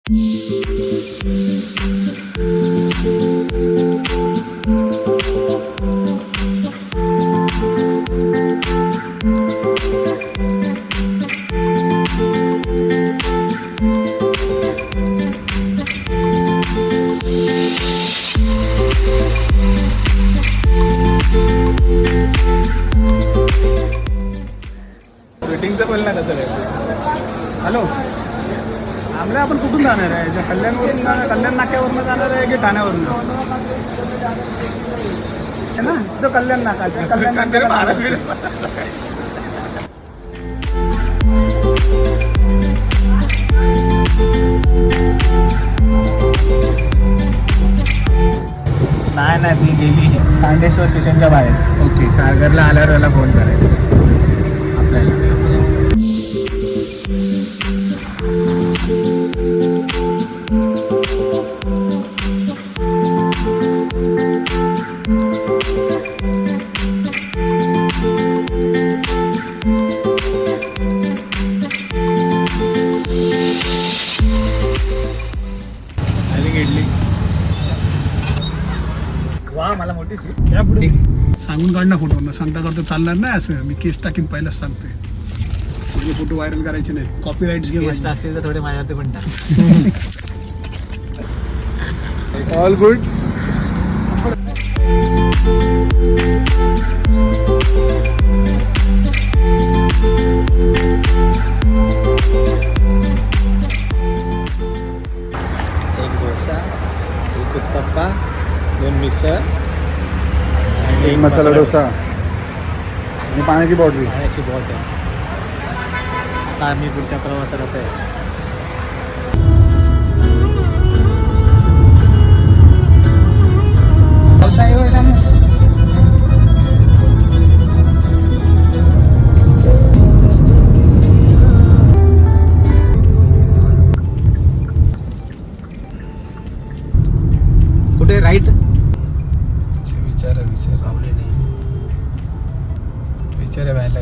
शूटिंगचं बोलणार कसं काय? हॅलो, आमल्या आपण कुठून जाणार आहे? जे कल्याणवरून कल्याण नाक्यावरून जाणार आहे की ठाण्यावरून आहे ना? तो कल्याण नाका कल्याण नाही ती गेली तांडेश्वर स्टेशनच्या बाहेर. ओके, खारघरला आल्यावर त्याला फोन करायचा आपल्याला. वा, मला मोठी सीट या पुढे सांगून काढ ना फोटो. न सांगता करतो चालणार नाही असं. मी केस टाकीन पहिलाच सांगतोय. माझे फोटो व्हायरल करायचे नाही. कॉपीराईट्स घे. टाकशील तर थोडे माझ्यावरती पण टाक. All good. एक डोसा, एक उत्तप्पा, 2 मिसळ, एक मसाला डोसा आणि पाण्याची बॉटल. पाण्याची बॉटल. आता आम्ही पुढच्या प्रवासात आहे. कुठे राईट? विचार लावले नाही. विचार व्हायला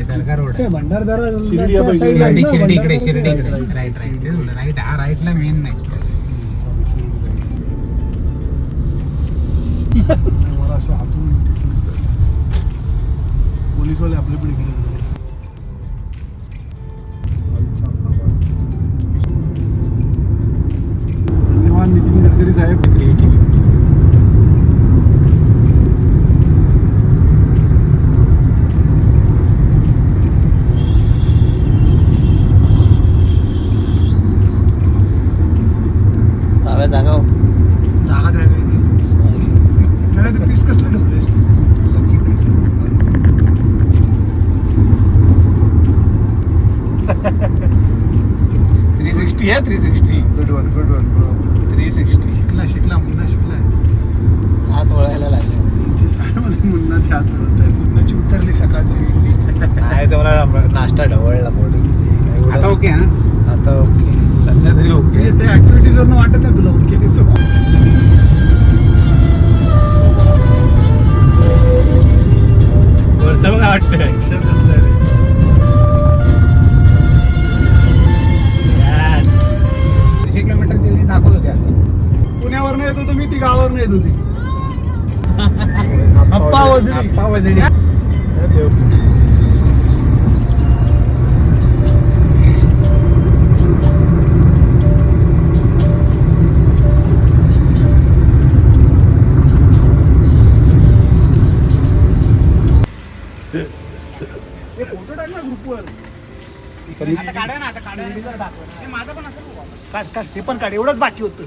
दर्गा रोड आहे. भंडारदरा शिर्डी इकडे राईट हा राईटला मेन नाही. मला असं हातून पोलीसवाले आपले पण इकडे. धन्यवाद नितीन गडकरी साहेब. क्रिएटिव्हिटी. जागा द्या रे. नाही तर पीस कसलं ठेवलेस? 360 आहे. 360 गुड वन ब्रो. 360 शिकला मुन्ना. हात वळायला लागले. मुन्नाची हात वळत. मुन्नाची उतरली सकाळची. नाही तर मला नाश्ता ढवळला पोट. आता ओके ना? आता ओके, सध्या तरी ओके. ते ऍक्टिव्हिटीजवरून वाटत नाही तुला ओके देतो. वरचं बघा वाटतं ऍक्शन घातलं रे. किलोमीटर दाखवत होत्या. पुण्यावरनं येत होतो मी, ती गावावरनं येत होती. अप्पा वजडी. फोटो टाक ना ग्रुपवर. काढ ते पण काढ. एवढंच बाकी होतं.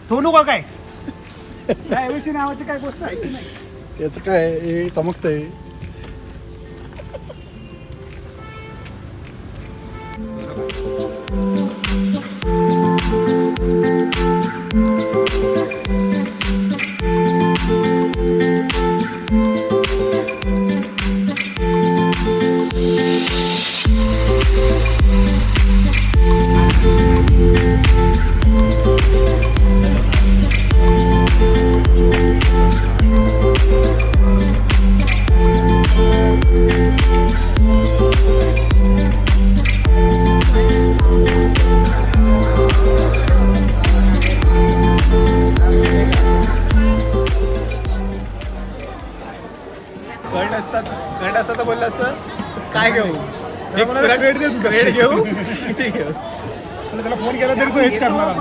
ठेवू नका काय. प्रायव्हसी नावाची काय गोष्ट आहे की नाही? त्याचं काय चमकतंय. घेऊ त्याला फोन केला तरी तो हेच करणार.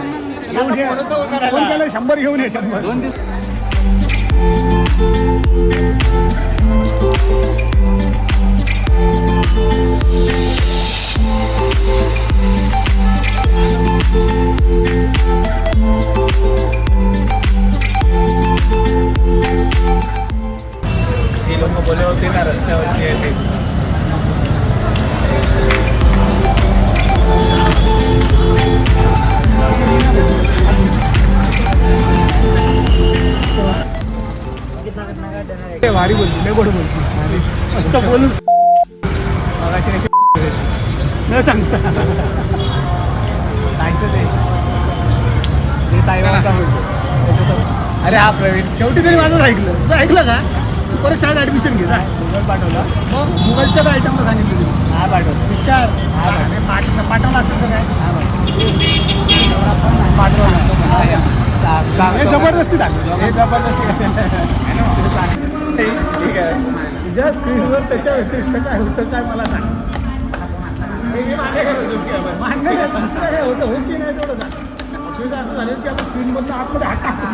घेऊन ये. फोन केला 100 घेऊन ये 100. हे लोक बोले होते ना रस्त्यावरती आहे ते. वारी बोलती लय गोड बोलती मस्त बोलून न सांगता अरे हा प्रवीण शेवटी तरी माझं ऐकलं तू ऐकलं का तू परत शाळेत ऍडमिशन घे गुगल पाठवला मग गुगलच्या आयटमला सांगितलं तुम्ही हा पाठवतो विचार पाठवला असेल तर काय हे जबरदस्ती टाकलं हे जबरदस्ती ठीक आहे. तुझ्या स्क्रीनवर त्याच्या व्यतिरिक्त काय होतं काय मला सांग. मान्य नाही दुसरं काय होतं हो की नाही तेवढं सांग. अक्षरशः असं झालं की आता स्क्रीनमधनं आतमध्ये हात टाकतो